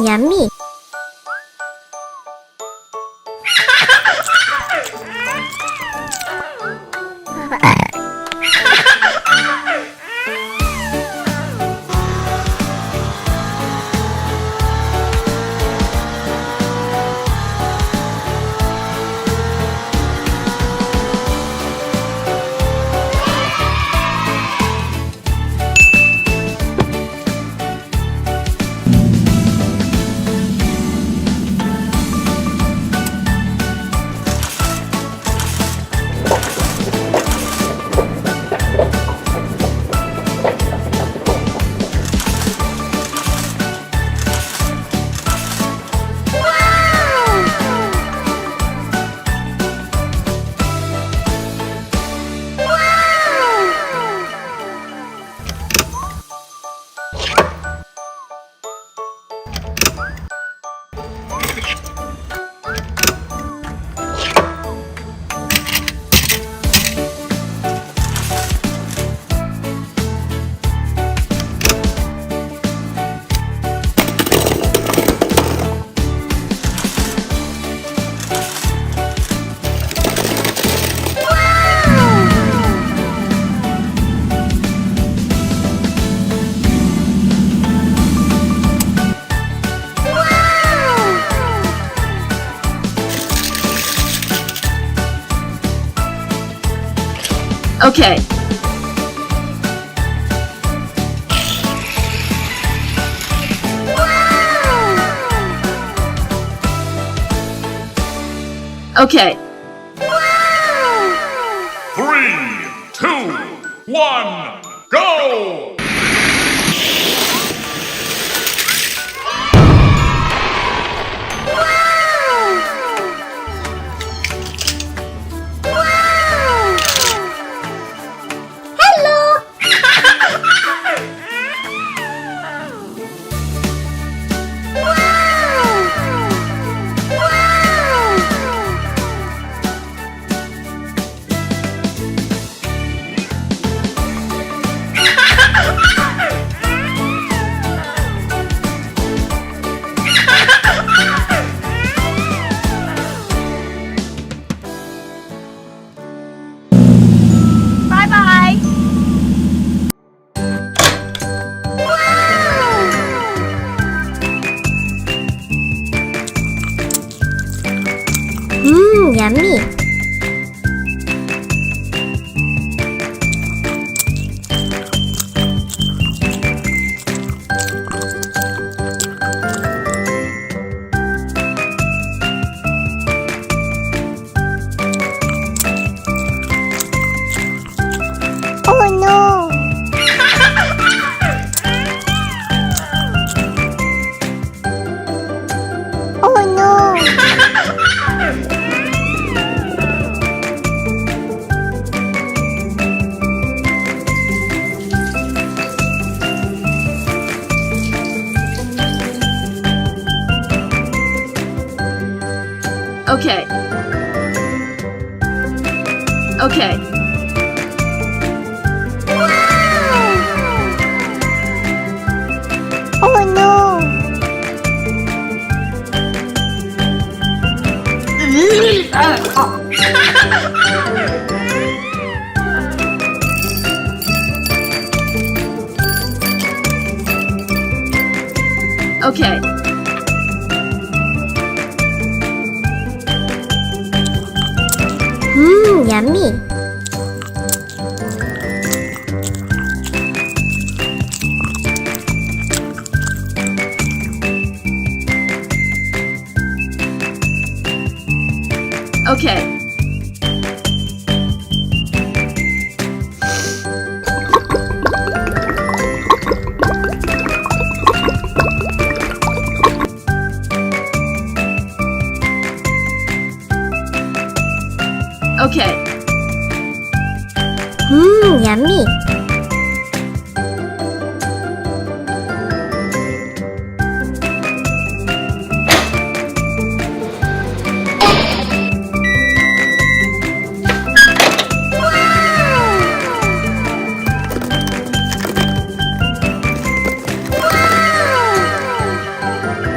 얌미. Okay. Okay. 3, 2, 1, go! Bye-bye. 얌미. Oh no. Oh no. Okay. Okay. Oh no. Okay. 얌미. Okay. Yummy.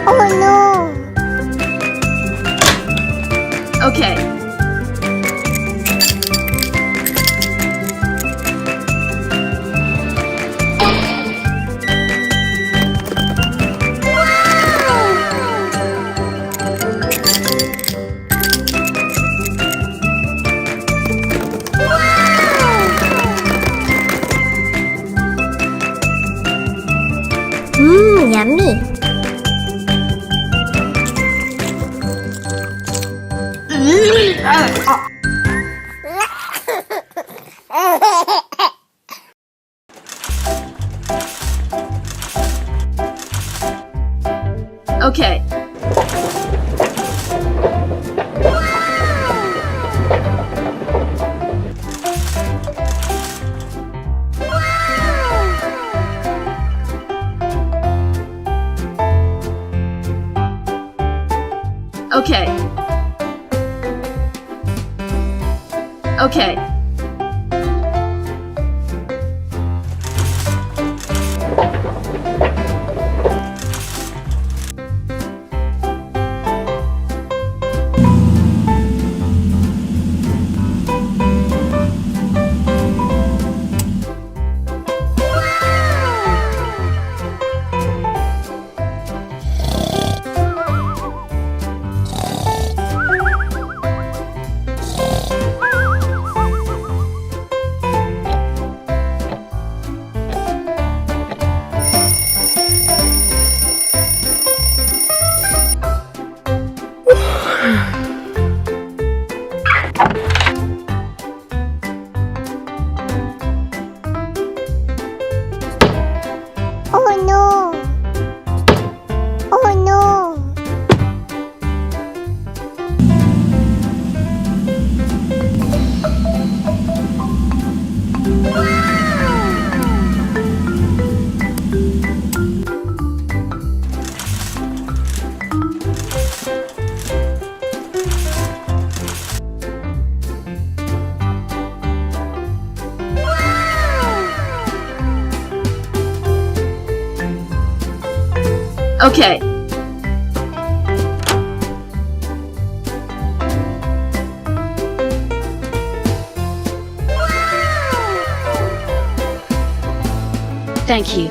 Oh no. Okay. Yummy. Okay. Okay. Okay. Oh no. Oh no. Okay. Thank you.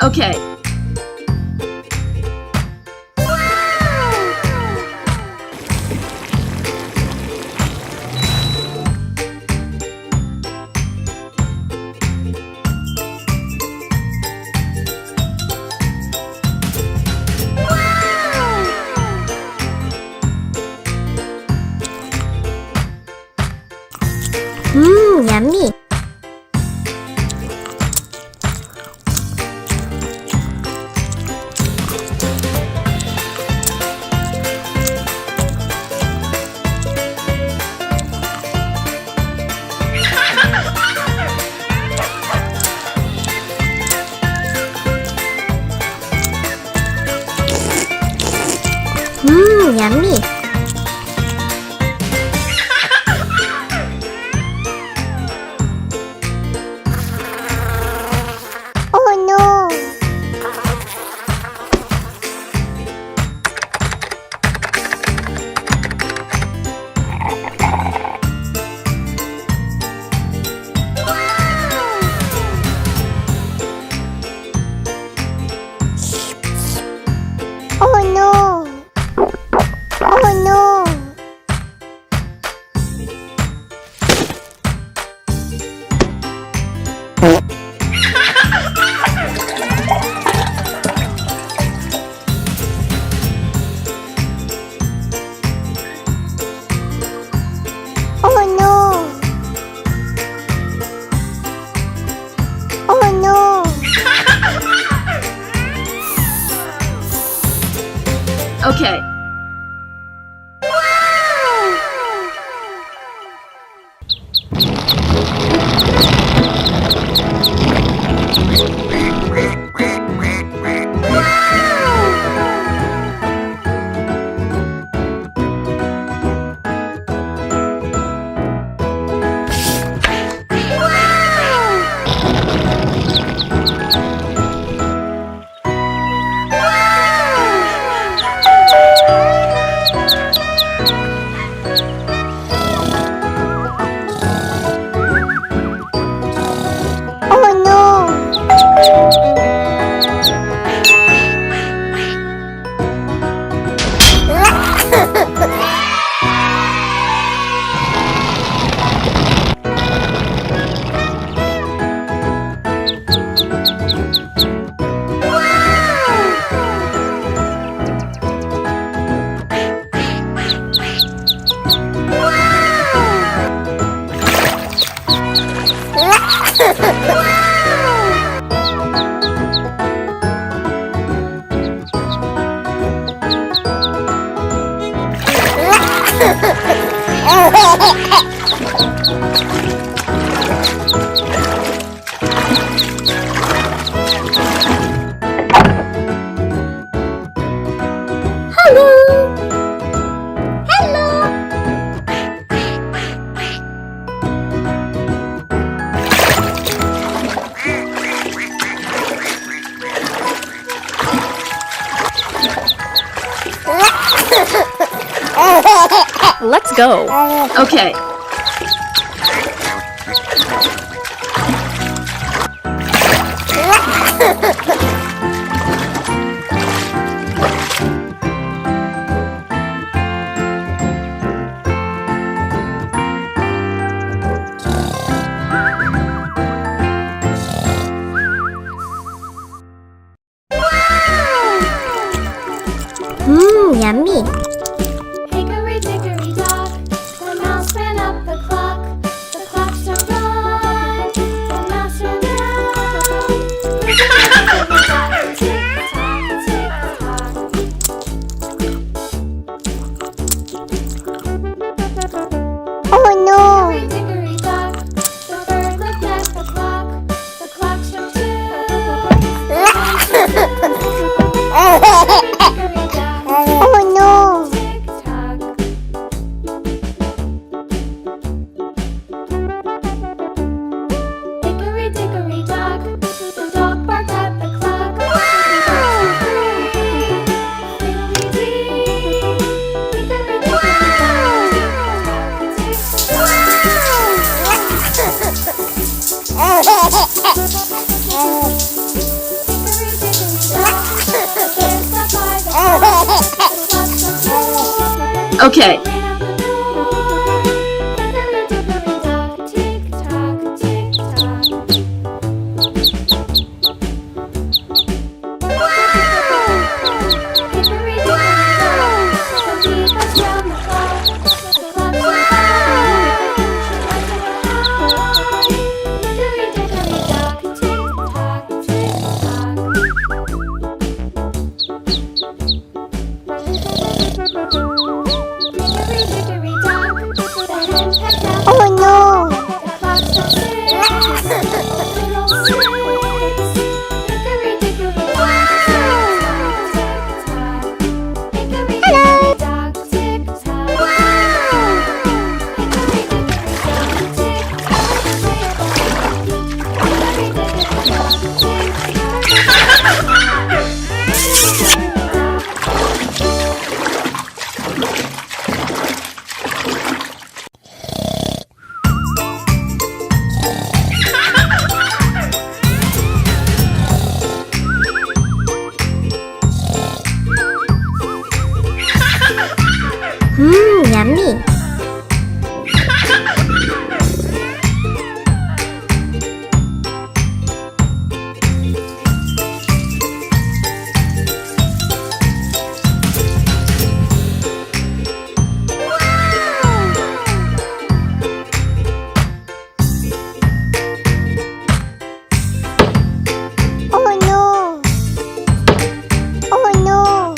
Okay. Yummy. yummy. Oh no. Oh no! Oh no! Oh no! Oh no! Okay. Oh no! Hello! Hello! Let's go. Okay. Yummy. Hickory dickory dock, the mouse ran up the clock. The clock struck one, the mouse ran down. Hickory dickory dock, tick tock, tick tock. Oh no! Hickory dickory dock, the bird looked at the clock. The clock struck two, the one struck two. Hickory dickory dock, Oh no! tick tock. Hickory dickory dock, the dog barked at the clock. The birds flew free. Fiddly-dee. Hickory dickory dock, tick Hickory dickory dock, the bear sat by the clock. The clock struck four. Okay. Ran out the door. Hickory dickory dock, tick tock, tick tock. Hickory dickory dock, the bee buzzed round the clock. The clock struck five. She went to the high. Hickory dickory dock, tick tock, tick tock. Hickory yummy. Oh no! Oh no!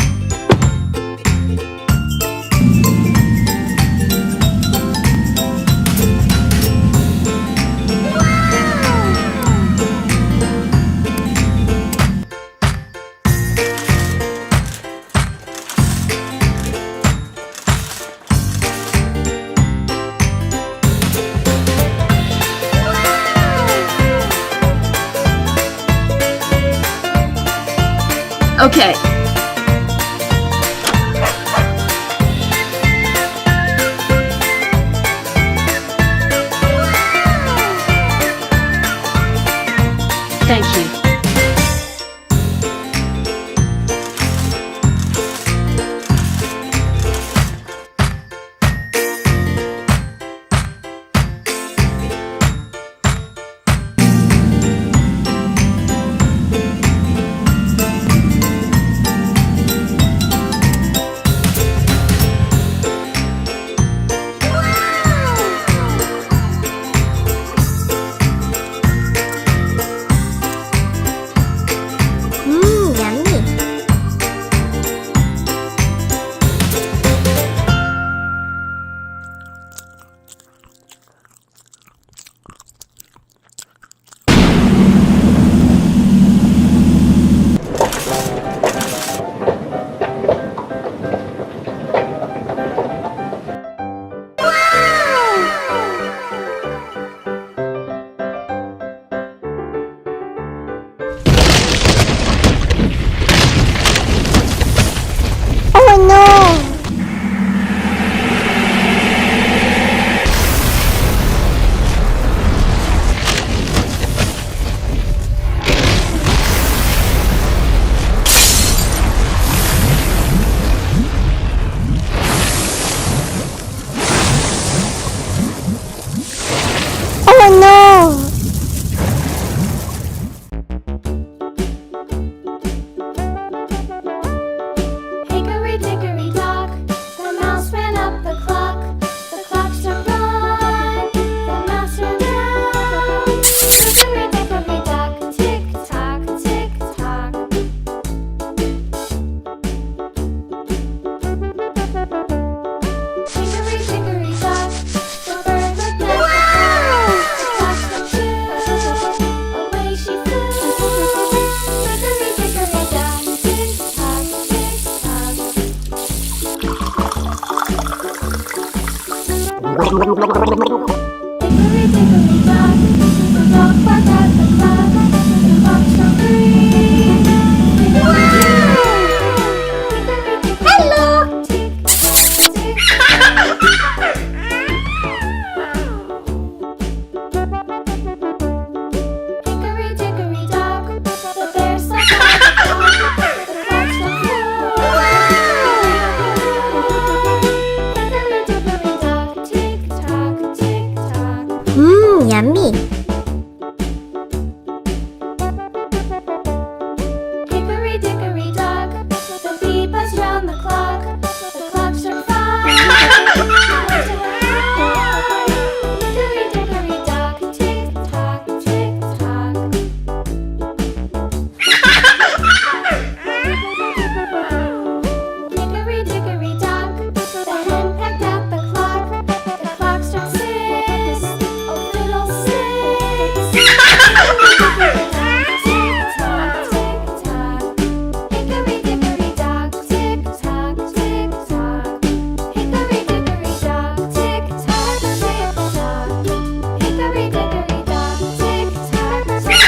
Okay. Thank you. Yummy. Oh no! Oh no! Hickory dickory dock, the mouse ran up the clock. The clock struck one, the mouse ran down. Hickory dickory dock, tick tock, tick tock. Hickory dickory dock, the bird looked at the clock. The clock struck two, away she flew. Hickory dickory dock, tick tock, tick tock. Hickory dickory dock, the dog barked at the clock. The clock struck three. Hickory dickory Hello! tick tock, tick Hickory dickory dock, the bear slept on the clock. The clock struck four. Hickory dickory dock, tick tock, tick tock. Yummy. Hickory dickory dock, the bee buzzed round the clock. The clock struck five. Hickory dickory dock, tick tock, tick tock. Hickory dickory dock, the hen pecked at the clock. The clock struck six. Oh, little six. Hickory dickory dock, tick tock, tick tock. Hickory dickory dock, tick tock, tick tock. Hickory dickory dock, tick tock, tick tock. Hickory dickory dock, tick tock, tick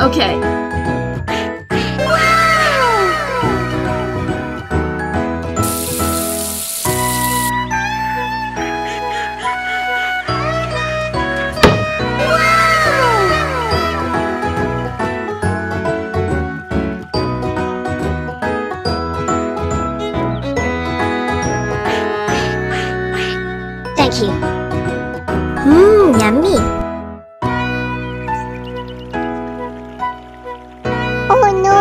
Okay. Thank you. Yummy. Oh no.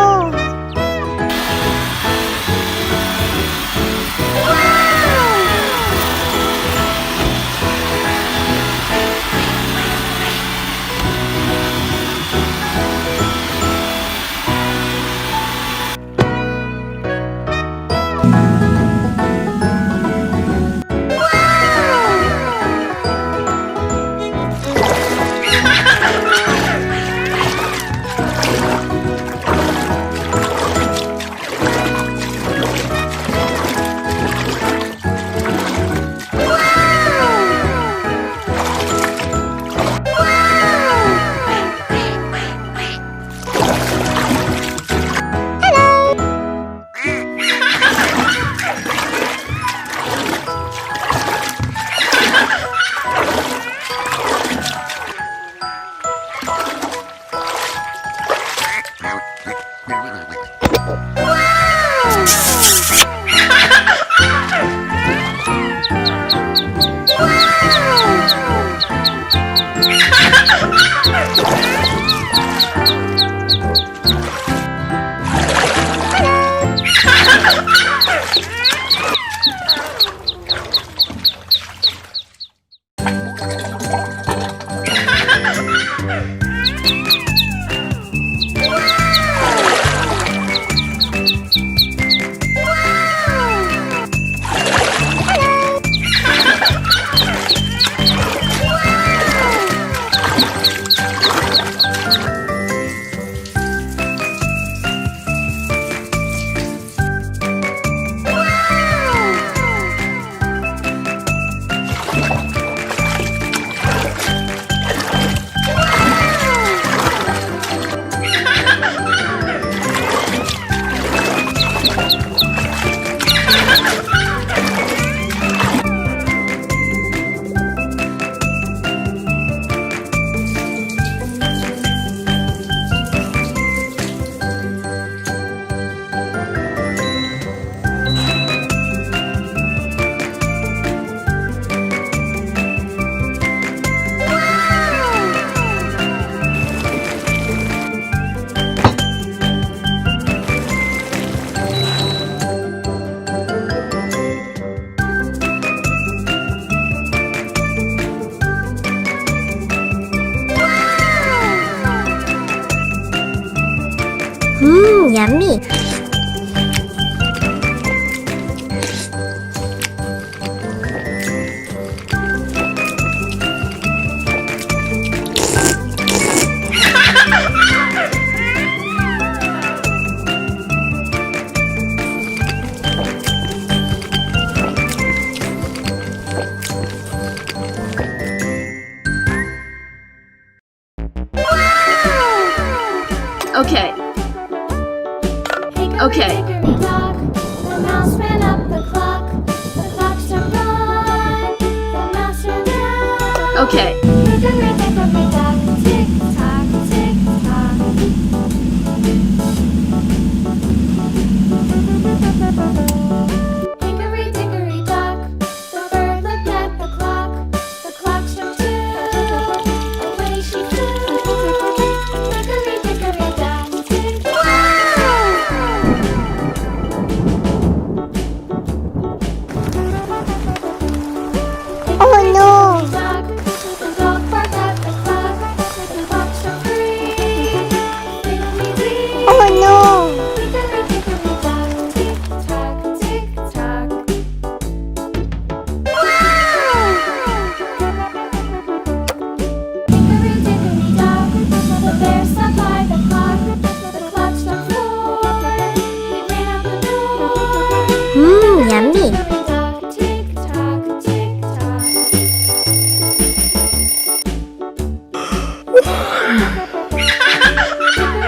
Yummy. Okay. Okay. Hickory dock, the mouse ran up the clock. The clock struck one, the mouse ran out. Okay. Hickory dickory dock, tick tock, tick tock. Hickory dickory dock, the bird looked at the clock. The clock struck two, away she flew. Hickory dickory dock, tick tock. Oh no. Dock, the dog barked at the clock. The clock struck three. Wiggly-wee. Oh no. Hickory dickory dock, tick tock, tick tock. Hickory dickory dock, the bear sat by the clock. The clock struck four. He ran out the door. Yummy. Hickory dock, tick tock, tick tock. Hickory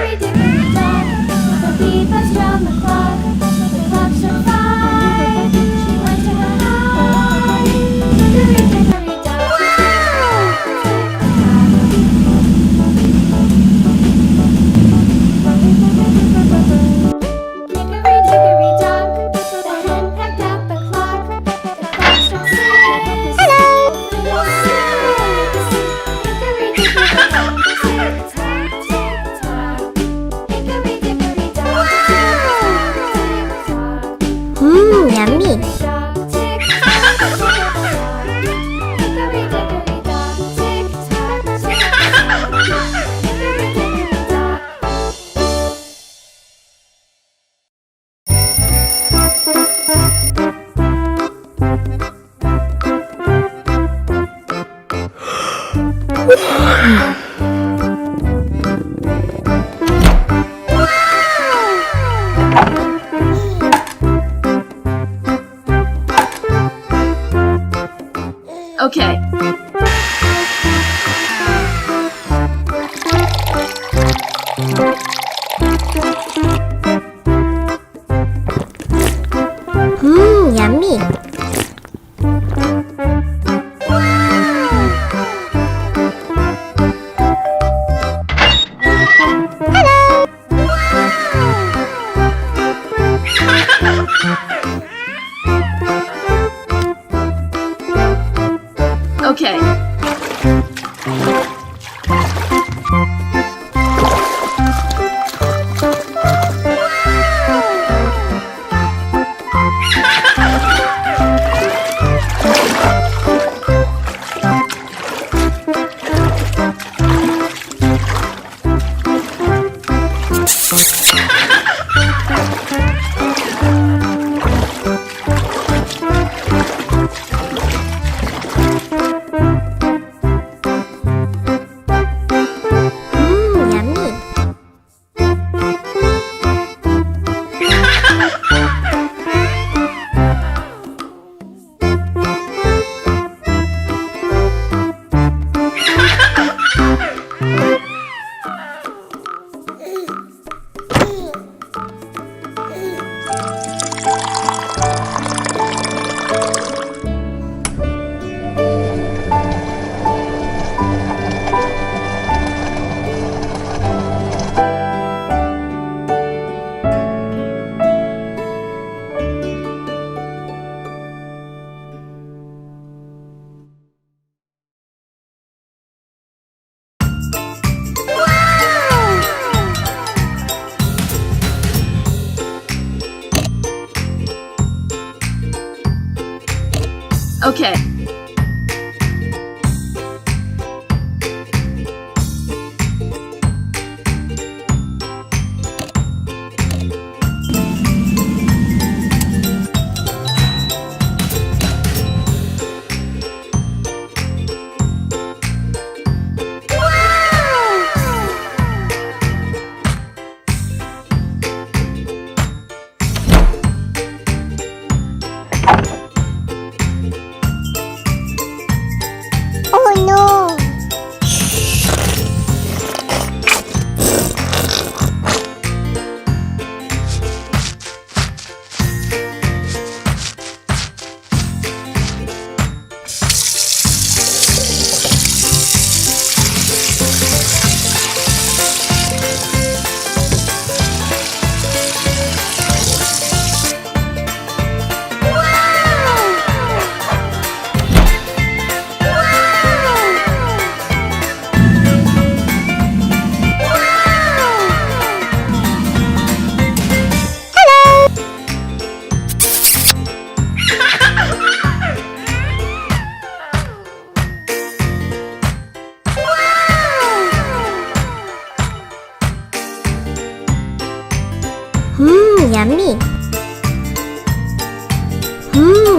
yummy.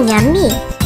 Yummy.